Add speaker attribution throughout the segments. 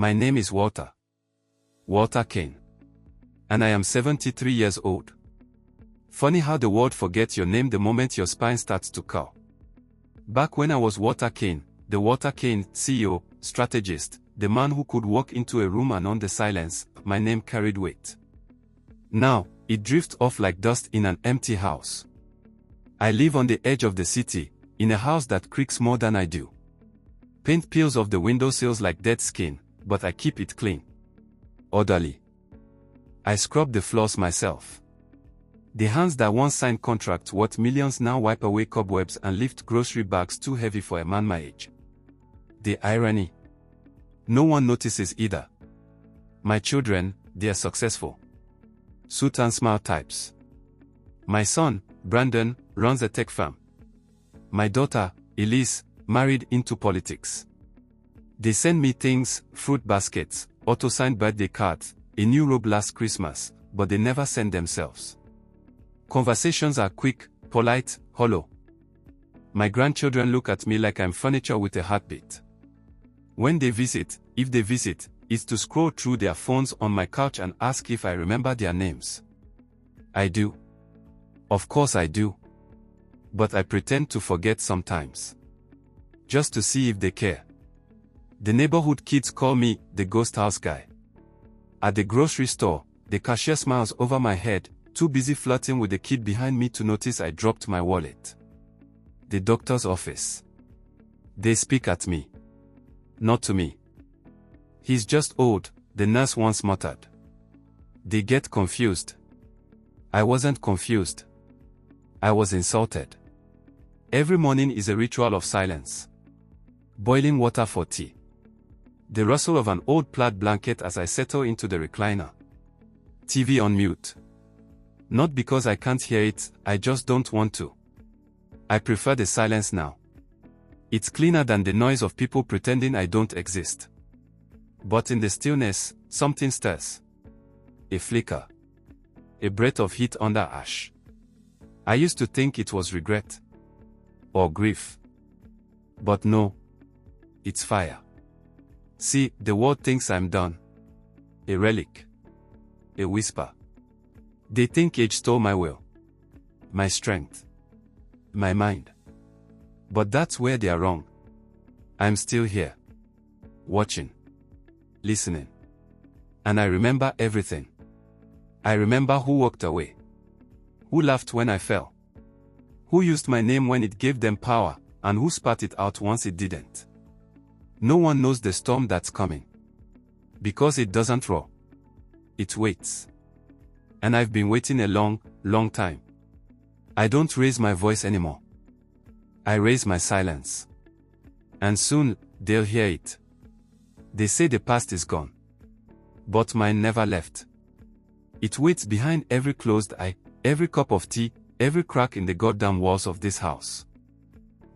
Speaker 1: My name is Walter. Walter Kane. And I am 73 years old. Funny how the world forgets your name the moment your spine starts to curl. Back when I was Walter Kane, the Walter Kane, CEO, strategist, the man who could walk into a room and on the silence, my name carried weight. Now, it drifts off like dust in an empty house. I live on the edge of the city, in a house that creaks more than I do. Paint peels off the windowsills like dead skin, but I keep it clean. Orderly. I scrub the floors myself. The hands that once signed contracts worth millions now wipe away cobwebs and lift grocery bags too heavy for a man my age. The irony. No one notices either. My children, they are successful. Suit and smile types. My son, Brandon, runs a tech firm. My daughter, Elise, married into politics. They send me things, fruit baskets, auto-signed birthday cards, a new robe last Christmas, but they never send themselves. Conversations are quick, polite, hollow. My grandchildren look at me like I'm furniture with a heartbeat. When they visit, if they visit, it's to scroll through their phones on my couch and ask if I remember their names. I do. Of course I do. But I pretend to forget sometimes. Just to see if they care. The neighborhood kids call me the ghost house guy. At the grocery store, the cashier smiles over my head, too busy flirting with the kid behind me to notice I dropped my wallet. The doctor's office. They speak at me. Not to me. He's just old, the nurse once muttered. They get confused. I wasn't confused. I was insulted. Every morning is a ritual of silence. Boiling water for tea. The rustle of an old plaid blanket as I settle into the recliner. TV on mute. Not because I can't hear it, I just don't want to. I prefer the silence now. It's cleaner than the noise of people pretending I don't exist. But in the stillness, something stirs. A flicker. A breath of heat under ash. I used to think it was regret. Or grief. But no. It's fire. See, the world thinks I'm done. A relic. A whisper. They think age stole my will. My strength. My mind. But that's where they are wrong. I'm still here. Watching. Listening. And I remember everything. I remember who walked away. Who laughed when I fell. Who used my name when it gave them power, and who spat it out once it didn't. No one knows the storm that's coming. Because it doesn't roar. It waits. And I've been waiting a long, long time. I don't raise my voice anymore. I raise my silence. And soon, they'll hear it. They say the past is gone. But mine never left. It waits behind every closed eye, every cup of tea, every crack in the goddamn walls of this house.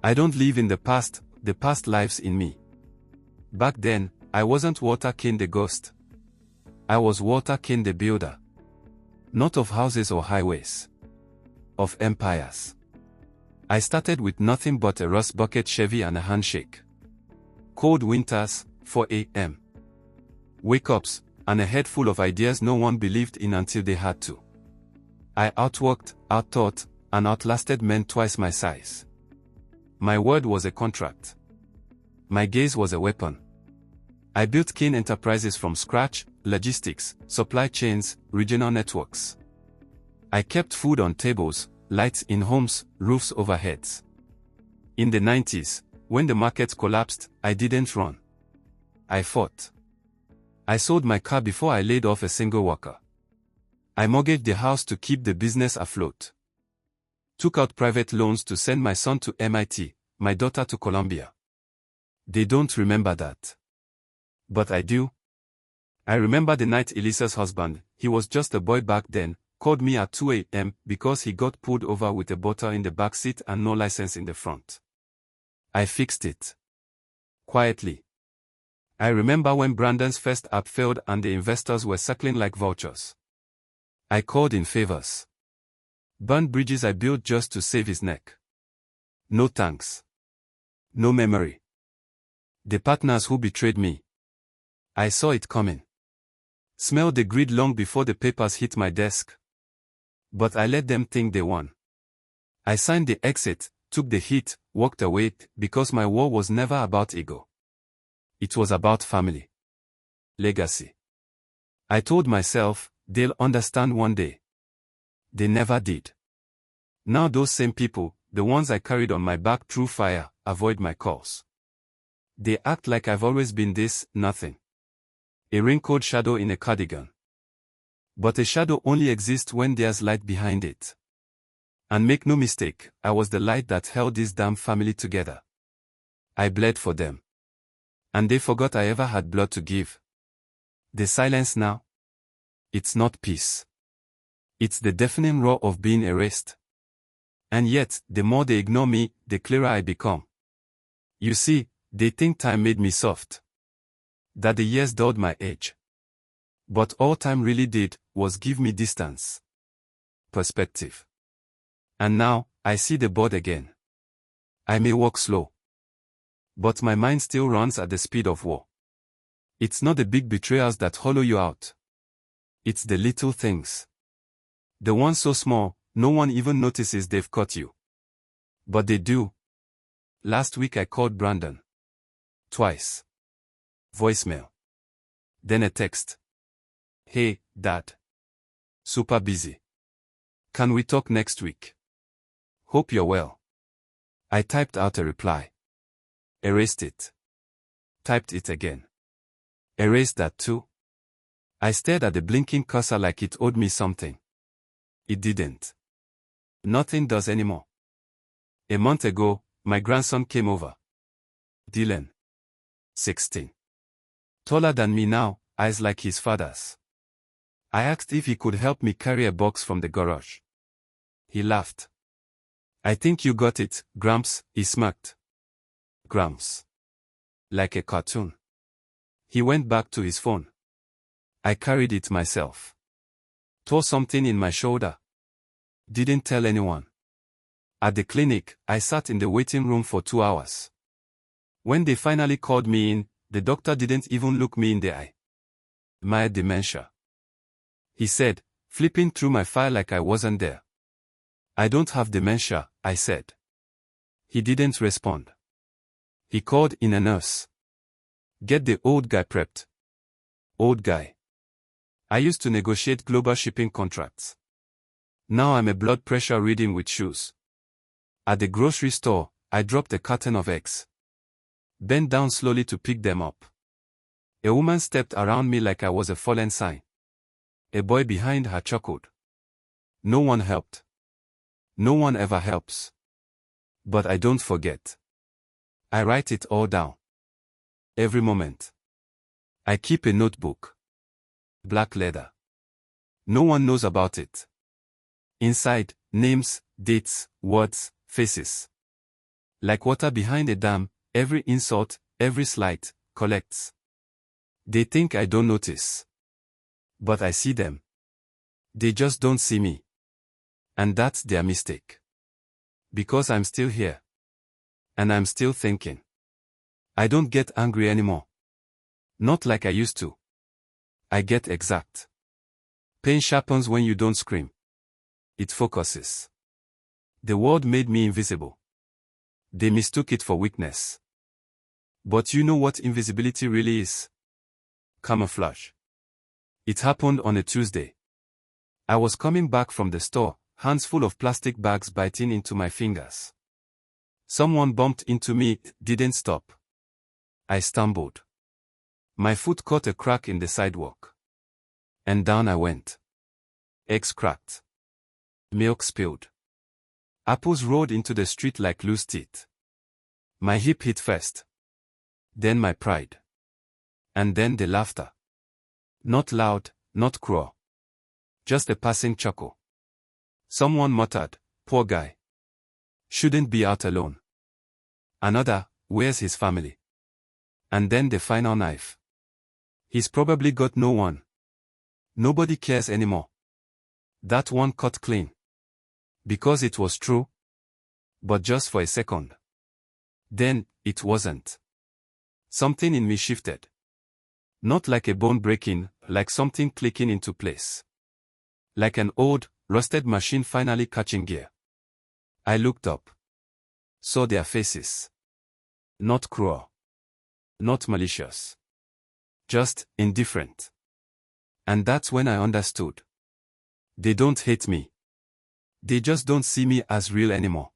Speaker 1: I don't live in the past lives in me. Back then, I wasn't Walter Kane the ghost. I was Walter Kane the builder. Not of houses or highways. Of empires. I started with nothing but a rust bucket Chevy and a handshake. Cold winters, 4 a.m. Wake-ups, and a head full of ideas no one believed in until they had to. I outworked, outthought, and outlasted men twice my size. My word was a contract. My gaze was a weapon. I built Kane Enterprises from scratch, logistics, supply chains, regional networks. I kept food on tables, lights in homes, roofs over heads. In the 90s, when the market collapsed, I didn't run. I fought. I sold my car before I laid off a single worker. I mortgaged the house to keep the business afloat. Took out private loans to send my son to MIT, my daughter to Columbia. They don't remember that. But I do. I remember the night Elisa's husband, he was just a boy back then, called me at 2 a.m. because he got pulled over with a bottle in the back seat and no license in the front. I fixed it. Quietly. I remember when Brandon's first app failed and the investors were circling like vultures. I called in favors. Burned bridges I built just to save his neck. No thanks. No memory. The partners who betrayed me. I saw it coming. Smelled the greed long before the papers hit my desk. But I let them think they won. I signed the exit, took the hit, walked away, because my war was never about ego. It was about family. Legacy. I told myself, they'll understand one day. They never did. Now those same people, the ones I carried on my back through fire, avoid my calls. They act like I've always been this, nothing. A wrinkled shadow in a cardigan. But a shadow only exists when there's light behind it. And make no mistake, I was the light that held this damn family together. I bled for them. And they forgot I ever had blood to give. The silence now? It's not peace. It's the deafening roar of being erased. And yet, the more they ignore me, the clearer I become. You see, they think time made me soft. That the years dulled my age. But all time really did, was give me distance. Perspective. And now, I see the board again. I may walk slow. But my mind still runs at the speed of war. It's not the big betrayals that hollow you out. It's the little things. The ones so small, no one even notices they've caught you. But they do. Last week I called Brandon. Twice. Voicemail. Then a text. Hey, Dad. Super busy. Can we talk next week? Hope you're well. I typed out a reply. Erased it. Typed it again. Erased that too. I stared at the blinking cursor like it owed me something. It didn't. Nothing does anymore. A month ago, my grandson came over. Dylan. 16. Taller than me now, eyes like his father's. I asked if he could help me carry a box from the garage. He laughed. I think you got it, Gramps, he smirked. Gramps. Like a cartoon. He went back to his phone. I carried it myself. Tore something in my shoulder. Didn't tell anyone. At the clinic, I sat in the waiting room for 2 hours. When they finally called me in, the doctor didn't even look me in the eye. My dementia. He said, flipping through my file like I wasn't there. I don't have dementia, I said. He didn't respond. He called in a nurse. Get the old guy prepped. Old guy. I used to negotiate global shipping contracts. Now I'm a blood pressure reading with shoes. At the grocery store, I dropped a carton of eggs. Bent down slowly to pick them up. A woman stepped around me like I was a fallen sign. A boy behind her chuckled. No one helped. No one ever helps. But I don't forget. I write it all down. Every moment. I keep a notebook. Black leather. No one knows about it. Inside, names, dates, words, faces. Like water behind a dam, every insult, every slight, collects. They think I don't notice. But I see them. They just don't see me. And that's their mistake. Because I'm still here. And I'm still thinking. I don't get angry anymore. Not like I used to. I get exact. Pain sharpens when you don't scream. It focuses. The world made me invisible. They mistook it for weakness. But you know what invisibility really is? Camouflage. It happened on a Tuesday. I was coming back from the store, hands full of plastic bags biting into my fingers. Someone bumped into me, didn't stop. I stumbled. My foot caught a crack in the sidewalk. And down I went. Eggs cracked. Milk spilled. Apples rolled into the street like loose teeth. My hip hit first. Then my pride. And then the laughter. Not loud, not cruel. Just a passing chuckle. Someone muttered, poor guy. Shouldn't be out alone. Another, where's his family? And then the final knife. He's probably got no one. Nobody cares anymore. That one cut clean. Because it was true. But just for a second. Then, it wasn't. Something in me shifted. Not like a bone breaking, like something clicking into place. Like an old, rusted machine finally catching gear. I looked up. Saw their faces. Not cruel. Not malicious. Just indifferent. And that's when I understood. They don't hate me. They just don't see me as real anymore.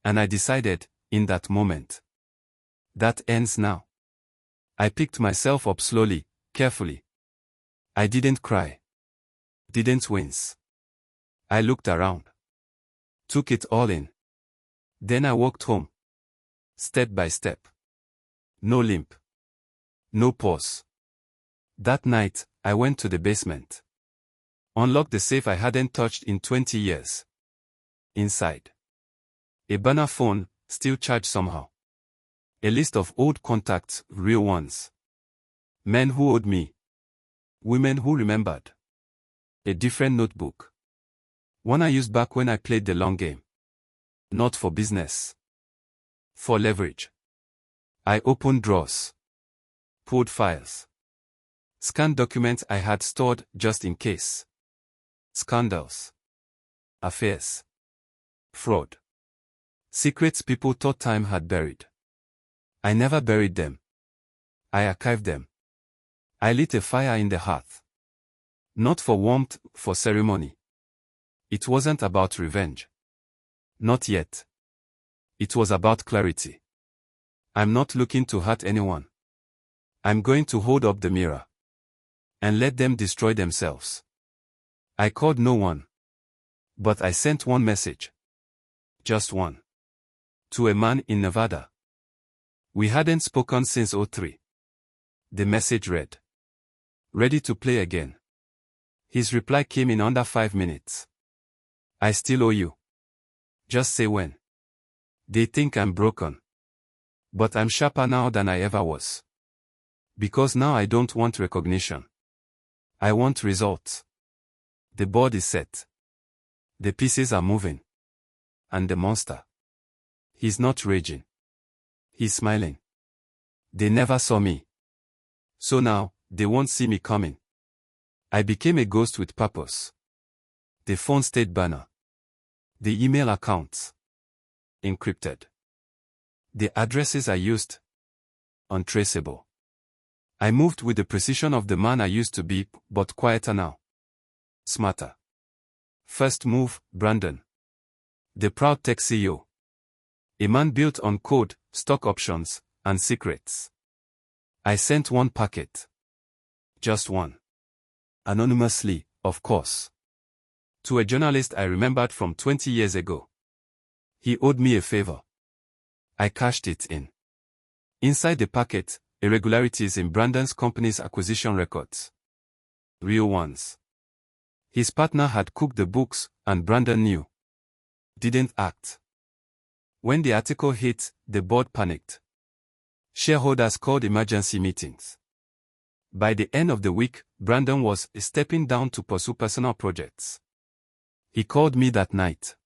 Speaker 1: And I decided, in that moment. That ends now. I picked myself up slowly, carefully. I didn't cry. Didn't wince. I looked around. Took it all in. Then I walked home. Step by step. No limp. No pause. That night, I went to the basement. Unlocked the safe I hadn't touched in 20 years. Inside. A burner phone, still charged somehow. A list of old contacts, real ones. Men who owed me. Women who remembered. A different notebook. One I used back when I played the long game. Not for business. For leverage. I opened drawers. Pulled files. Scanned documents I had stored just in case. Scandals. Affairs. Fraud. Secrets people thought time had buried. I never buried them. I archived them. I lit a fire in the hearth. Not for warmth, for ceremony. It wasn't about revenge. Not yet. It was about clarity. I'm not looking to hurt anyone. I'm going to hold up the mirror. And let them destroy themselves. I called no one. But I sent one message. Just one. To a man in Nevada. We hadn't spoken since '03. The message read. Ready to play again. His reply came in under 5 minutes. I still owe you. Just say when. They think I'm broken. But I'm sharper now than I ever was. Because now I don't want recognition. I want results. The board is set. The pieces are moving. And the monster. He's not raging. He's smiling. They never saw me. So now, they won't see me coming. I became a ghost with purpose. The phone stayed burner. The email accounts. Encrypted. The addresses I used. Untraceable. I moved with the precision of the man I used to be, but quieter now. Smarter. First move, Brandon. The proud tech CEO. A man built on code, stock options, and secrets. I sent one packet. Just one. Anonymously, of course. To a journalist I remembered from 20 years ago. He owed me a favor. I cashed it in. Inside the packet, irregularities in Brandon's company's acquisition records. Real ones. His partner had cooked the books, and Brandon knew. Didn't act. When the article hit, the board panicked. Shareholders called emergency meetings. By the end of the week, Brandon was stepping down to pursue personal projects. He called me that night.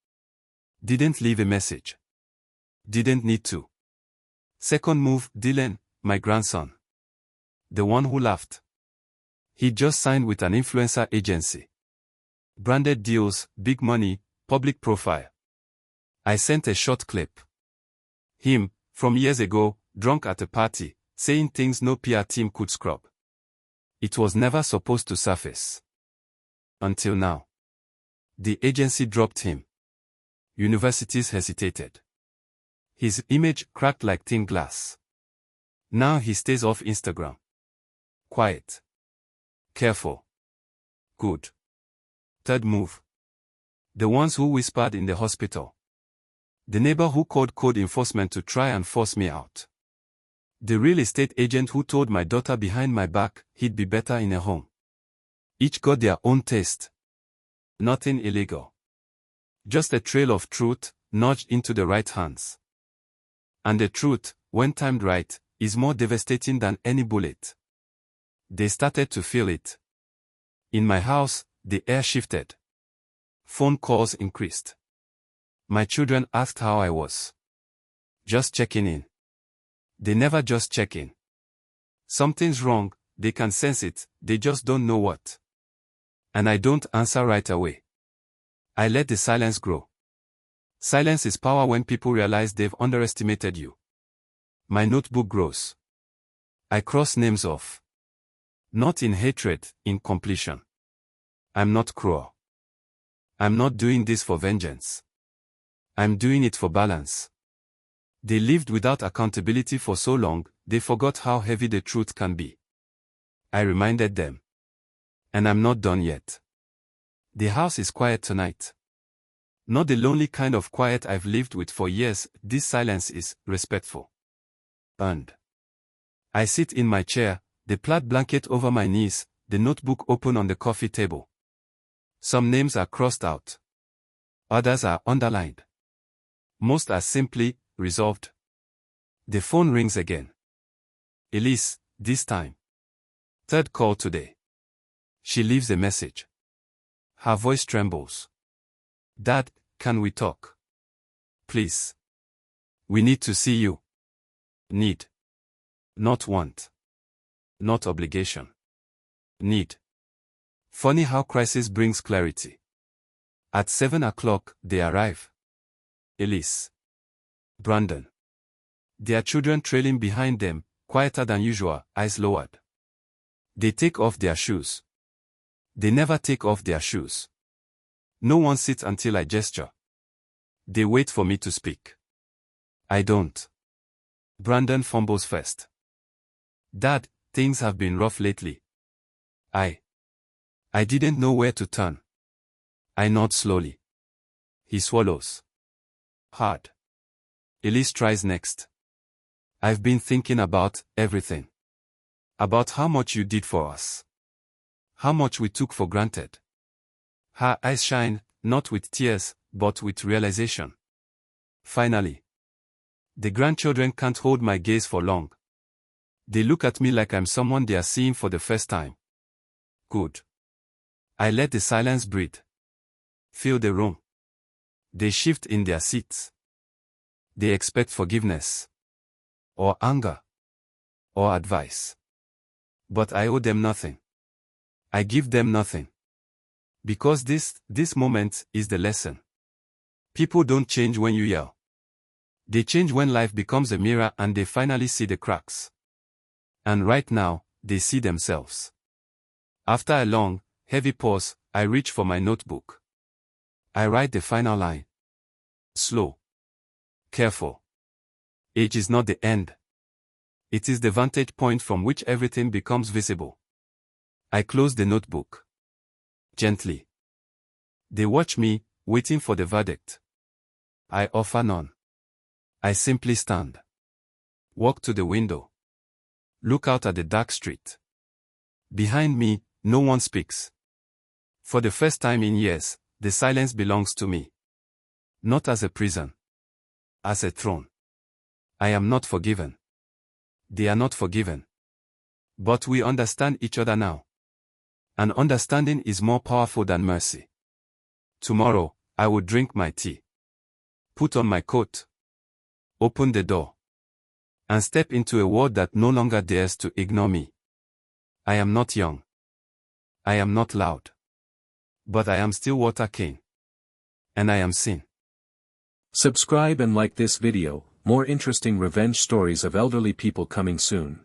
Speaker 1: Didn't leave a message. Didn't need to. Second move, Dylan, my grandson. The one who laughed. He just signed with an influencer agency. Branded deals, big money, public profile. I sent a short clip. Him, from years ago, drunk at a party, saying things no PR team could scrub. It was never supposed to surface. Until now. The agency dropped him. Universities hesitated. His image cracked like thin glass. Now he stays off Instagram. Quiet. Careful. Good. Third move. The ones who whispered in the hospital. The neighbor who called code enforcement to try and force me out. The real estate agent who told my daughter behind my back he'd be better in a home. Each got their own taste. Nothing illegal. Just a trail of truth, nudged into the right hands. And the truth, when timed right, is more devastating than any bullet. They started to feel it. In my house, the air shifted. Phone calls increased. My children asked how I was. Just checking in. They never just check in. Something's wrong, they can sense it, they just don't know what. And I don't answer right away. I let the silence grow. Silence is power when people realize they've underestimated you. My notebook grows. I cross names off. Not in hatred, in completion. I'm not cruel. I'm not doing this for vengeance. I'm doing it for balance. They lived without accountability for so long, they forgot how heavy the truth can be. I reminded them. And I'm not done yet. The house is quiet tonight. Not the lonely kind of quiet I've lived with for years, this silence is respectful. Earned. I sit in my chair, the plaid blanket over my knees, the notebook open on the coffee table. Some names are crossed out. Others are underlined. Most are simply resolved. The phone rings again. Elise, this time. Third call today. She leaves a message. Her voice trembles. Dad, can we talk? Please. We need to see you. Need. Not want. Not obligation. Need. Funny how crisis brings clarity. At 7 o'clock, they arrive. Elise. Brandon. Their children trailing behind them, quieter than usual, eyes lowered. They take off their shoes. They never take off their shoes. No one sits until I gesture. They wait for me to speak. I don't. Brandon fumbles first. Dad, things have been rough lately. I didn't know where to turn. I nod slowly. He swallows. Hard. Elise tries next. I've been thinking about everything. About how much you did for us. How much we took for granted. Her eyes shine, not with tears, but with realization. Finally. The grandchildren can't hold my gaze for long. They look at me like I'm someone they are seeing for the first time. Good. I let the silence breathe. Fill the room. They shift in their seats. They expect forgiveness. Or anger. Or advice. But I owe them nothing. I give them nothing. Because this moment is the lesson. People don't change when you yell. They change when life becomes a mirror and they finally see the cracks. And right now, they see themselves. After a long, heavy pause, I reach for my notebook. I write the final line. Slow. Careful. Age is not the end. It is the vantage point from which everything becomes visible. I close the notebook. Gently. They watch me, waiting for the verdict. I offer none. I simply stand. Walk to the window. Look out at the dark street. Behind me, no one speaks. For the first time in years, the silence belongs to me. Not as a prison. As a throne. I am not forgiven. They are not forgiven. But we understand each other now. And understanding is more powerful than mercy. Tomorrow, I will drink my tea. Put on my coat. Open the door. And step into a world that no longer dares to ignore me. I am not young. I am not loud. But I am still Walter Kane. And I am seen.
Speaker 2: Subscribe and like this video, more interesting revenge stories of elderly people coming soon.